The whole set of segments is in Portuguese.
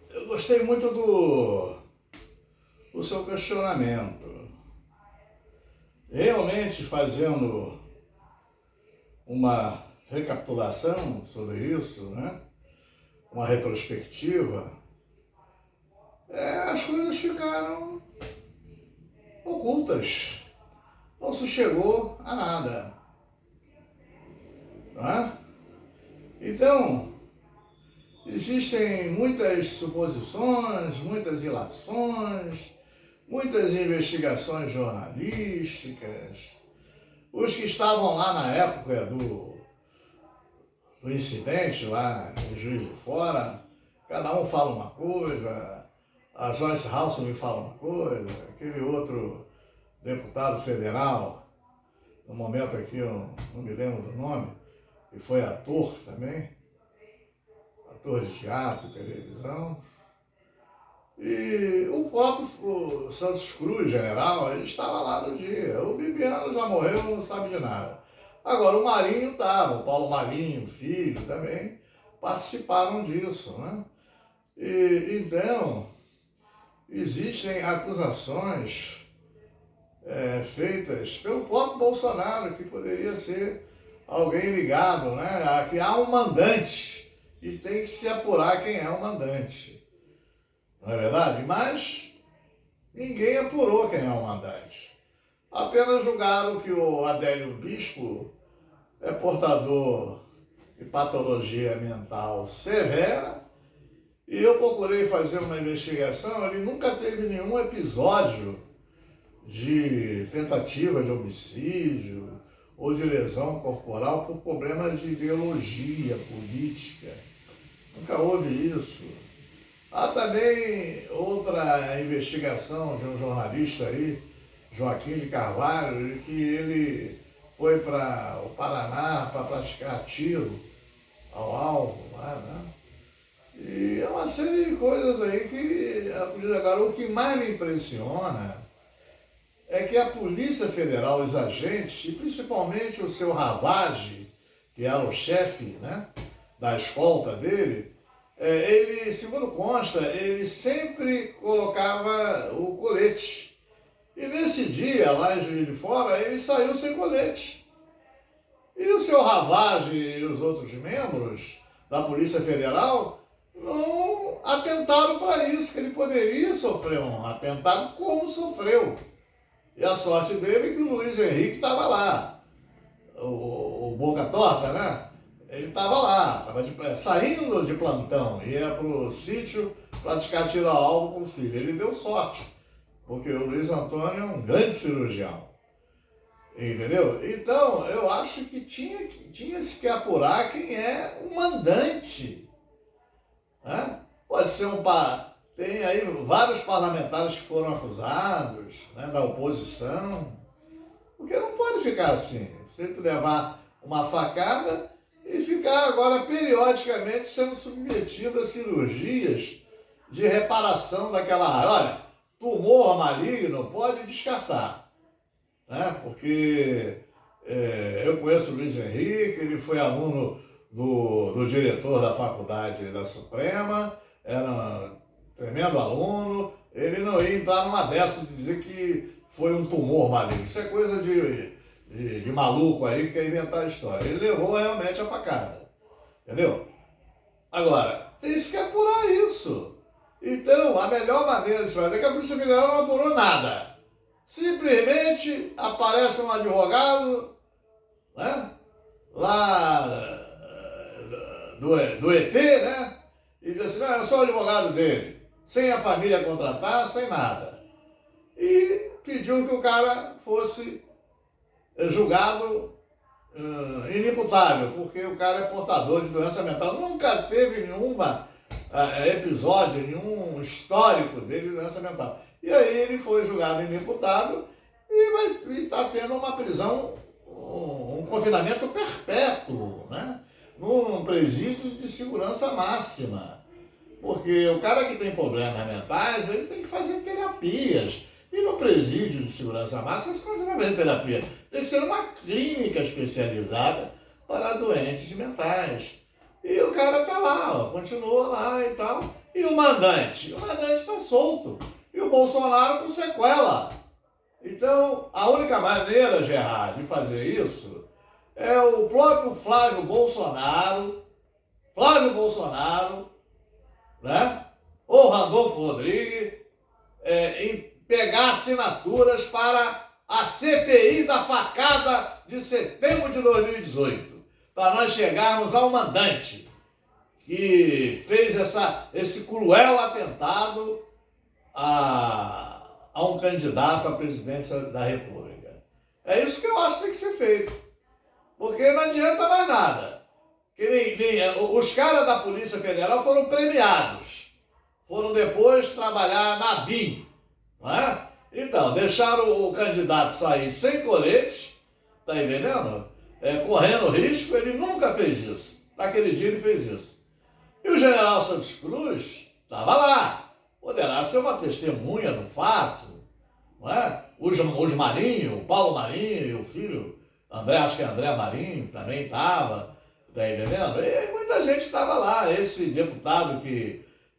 Eu gostei muito do seu questionamento. Realmente, fazendo uma recapitulação sobre isso, né? Uma retrospectiva, as coisas ficaram ocultas. Não se chegou a nada. Né? Então, existem muitas suposições, muitas ilações, muitas investigações jornalísticas. Os que estavam lá na época do incidente, lá em Juiz de Fora, cada um fala uma coisa, a Joyce Halson me fala uma coisa, aquele outro deputado federal, no momento aqui eu não me lembro do nome, que foi ator também, ator de teatro e televisão. E o próprio Santos Cruz, general, ele estava lá no dia. O Bibiano já morreu, não sabe de nada. Agora, o Marinho estava, o Paulo Marinho, filho, também participaram disso, né? Então, existem acusações feitas pelo próprio Bolsonaro, que poderia ser alguém ligado, né? Que há um mandante e tem que se apurar quem é o mandante. Não é verdade? Mas ninguém apurou quem é o mandante. Apenas julgaram que o Adélio Bispo é portador de patologia mental severa, e eu procurei fazer uma investigação, ele nunca teve nenhum episódio de tentativa de homicídio ou de lesão corporal por problemas de ideologia política. Nunca houve isso. Há também outra investigação de um jornalista aí, Joaquim de Carvalho, de que ele foi para o Paraná para praticar tiro ao alvo lá, né? E é uma série de coisas aí que a polícia... Agora, o que mais me impressiona é que a Polícia Federal, os agentes, e principalmente o seu Ravage, que era o chefe, né, da escolta dele, ele, segundo consta, ele sempre colocava o colete. E nesse dia, lá em Juiz de Fora, ele saiu sem colete. E o seu Ravage e os outros membros da Polícia Federal não atentaram para isso, que ele poderia sofrer um atentado como sofreu. E a sorte dele é que o Luiz Henrique estava lá, o Boca Torta, né? Ele estava lá, saindo de plantão, ia para o sítio praticar tiro ao alvo com o filho. Ele deu sorte, porque o Luiz Antônio é um grande cirurgião. Entendeu? Então, eu acho que tinha-se que apurar quem é o mandante. Né? Pode ser tem aí vários parlamentares que foram acusados, né, da oposição. Porque não pode ficar assim. Você levar uma facada e ficar agora periodicamente sendo submetido a cirurgias de reparação daquela área. Olha, tumor maligno pode descartar, né? Porque eu conheço o Luiz Henrique, ele foi aluno do diretor da faculdade da Suprema, era um tremendo aluno, ele não ia entrar numa dessas de dizer que foi um tumor maligno. Isso é coisa de maluco aí que quer inventar a história. Ele levou realmente a facada, entendeu? Agora, tem que apurar isso. Então, a melhor maneira de se fazer é que a Polícia Federal não apurou nada. Simplesmente aparece um advogado, né, lá do ET, né, e diz assim, não, eu sou o advogado dele, sem a família contratar, sem nada. E pediu que o cara fosse julgado inimputável, porque o cara é portador de doença mental. Nunca teve nenhum episódio, nenhum histórico dele de doença mental. E aí ele foi julgado inimputável e está tendo uma prisão, um confinamento perpétuo, né? Num presídio de segurança máxima. Porque o cara que tem problemas mentais, ele tem que fazer terapias. E no presídio de segurança máxima, você não vai fazer terapia. Tem que ser uma clínica especializada para doentes mentais. E o cara tá lá, ó, continua lá e tal. E o mandante? O mandante está solto. E o Bolsonaro com sequela. Então, a única maneira, Gerard, de fazer isso é o próprio Flávio Bolsonaro, né? Ou Randolfo Rodrigues, em pegar assinaturas para a CPI da facada de setembro de 2018, para nós chegarmos ao mandante que fez esse cruel atentado a um candidato à presidência da República. É isso que eu acho que tem que ser feito, porque não adianta mais nada. Os caras da Polícia Federal foram premiados, foram depois trabalhar na BIM, não é? Então, deixaram o candidato sair sem colete, tá entendendo? Correndo risco, ele nunca fez isso. Naquele dia ele fez isso. E o general Santos Cruz estava lá, poderá ser uma testemunha do fato, não é? Os Marinho, o Paulo Marinho e o filho, André, acho que é André Marinho, também estava, tá entendendo? E muita gente estava lá, esse deputado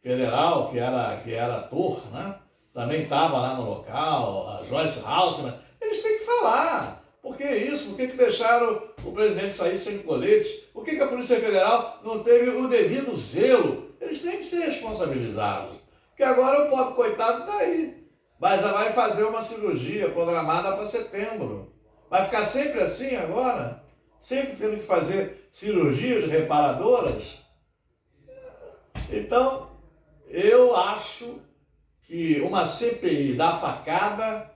federal, que era ator, né? Também estava lá no local, a Joyce Halseman, eles têm que falar. Por que isso? Por que deixaram o presidente sair sem colete? Por que a Polícia Federal não teve o devido zelo? Eles têm que ser responsabilizados. Porque agora o pobre coitado está aí. Mas já vai fazer uma cirurgia programada para setembro. Vai ficar sempre assim agora? Sempre tendo que fazer cirurgias reparadoras? Então, eu acho que uma CPI da facada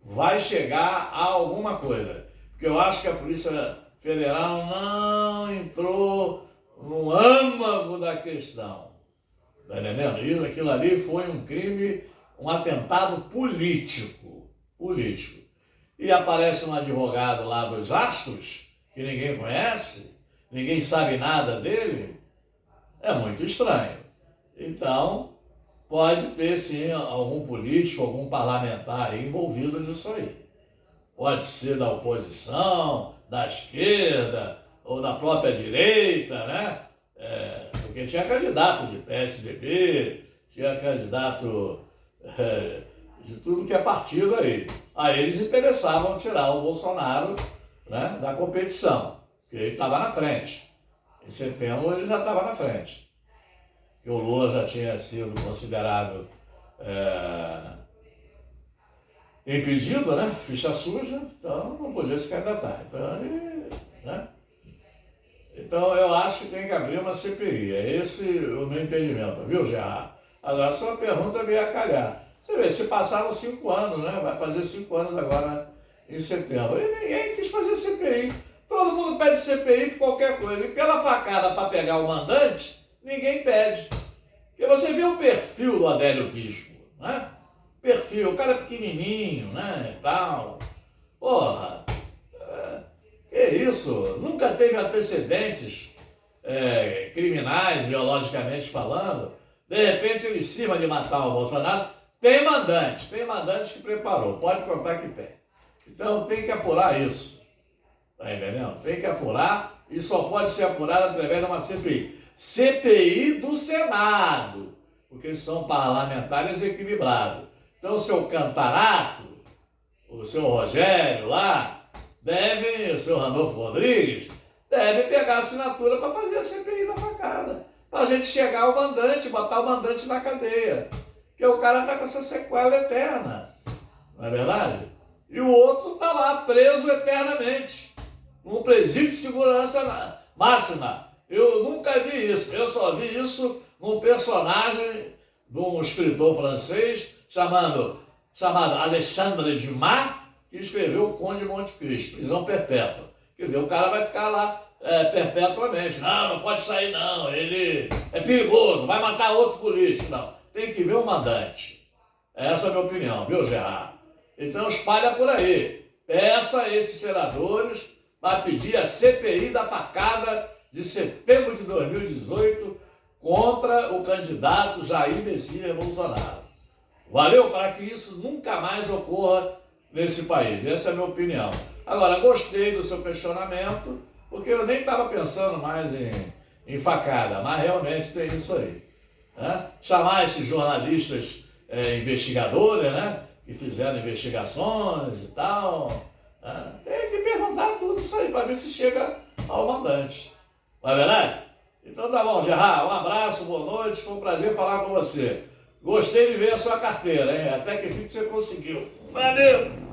vai chegar a alguma coisa. Porque eu acho que a Polícia Federal não entrou no âmago da questão. Está entendendo? Isso, aquilo ali foi um crime, um atentado político. E aparece um advogado lá dos Astros, que ninguém conhece, ninguém sabe nada dele. É muito estranho. Então, pode ter sim algum político, algum parlamentar aí envolvido nisso aí. Pode ser da oposição, da esquerda, ou da própria direita, né? Porque tinha candidato de PSDB, tinha candidato de tudo que é partido aí. Aí eles interessavam tirar o Bolsonaro, né, da competição, porque ele estava na frente. Em setembro ele já estava na frente. Que o Lula já tinha sido considerado impedido, né? Ficha suja, então não podia se candidatar. Então eu acho que tem que abrir uma CPI. É esse o meu entendimento, viu, Gerard? Agora, sua pergunta veio a calhar. Você vê, se passaram 5 anos, né? Vai fazer 5 anos agora em setembro. E ninguém quis fazer CPI. Todo mundo pede CPI por qualquer coisa. E pela facada para pegar o mandante, ninguém pede. Porque você vê o perfil do Adélio Bispo, né? Perfil, o cara pequenininho, né, e tal. Porra, que isso? Nunca teve antecedentes criminais, biologicamente falando. De repente, ele, em cima de matar o Bolsonaro, tem mandante que preparou, pode contar que tem. Então, tem que apurar isso. Tá entendendo? Tem que apurar e só pode ser apurado através de uma CPI. CPI do Senado, porque são parlamentares equilibrados. Então, o seu Cantarato, o seu Rogério lá, o seu Randolfo Rodrigues, deve pegar a assinatura para fazer a CPI da facada. Para a gente chegar ao mandante, botar o mandante na cadeia. Porque o cara está com essa sequela eterna. Não é verdade? E o outro está lá, preso eternamente. Num presídio de segurança máxima. Eu nunca vi isso. Eu só vi isso num personagem de um escritor francês chamado Alexandre Dumas, que escreveu O Conde de Monte Cristo, prisão perpétua. Quer dizer, o cara vai ficar lá perpetuamente. Não pode sair não, ele é perigoso, vai matar outro político. Não, tem que ver o mandante. Essa é a minha opinião, viu, Gerard? Então espalha por aí. Peça a esses senadores para pedir a CPI da facada de setembro de 2018 contra o candidato Jair Messias Bolsonaro. Valeu? Para que isso nunca mais ocorra nesse país. Essa é a minha opinião. Agora, gostei do seu questionamento, porque eu nem estava pensando mais em facada, mas realmente tem isso aí. Né? Chamar esses jornalistas investigadores, né? Que fizeram investigações e tal. Né? Tem que perguntar tudo isso aí para ver se chega ao mandante. Não é verdade? Então tá bom, Gerard, um abraço, boa noite, foi um prazer falar com você. Gostei de ver a sua carteira, hein? Até que enfim você conseguiu. Valeu!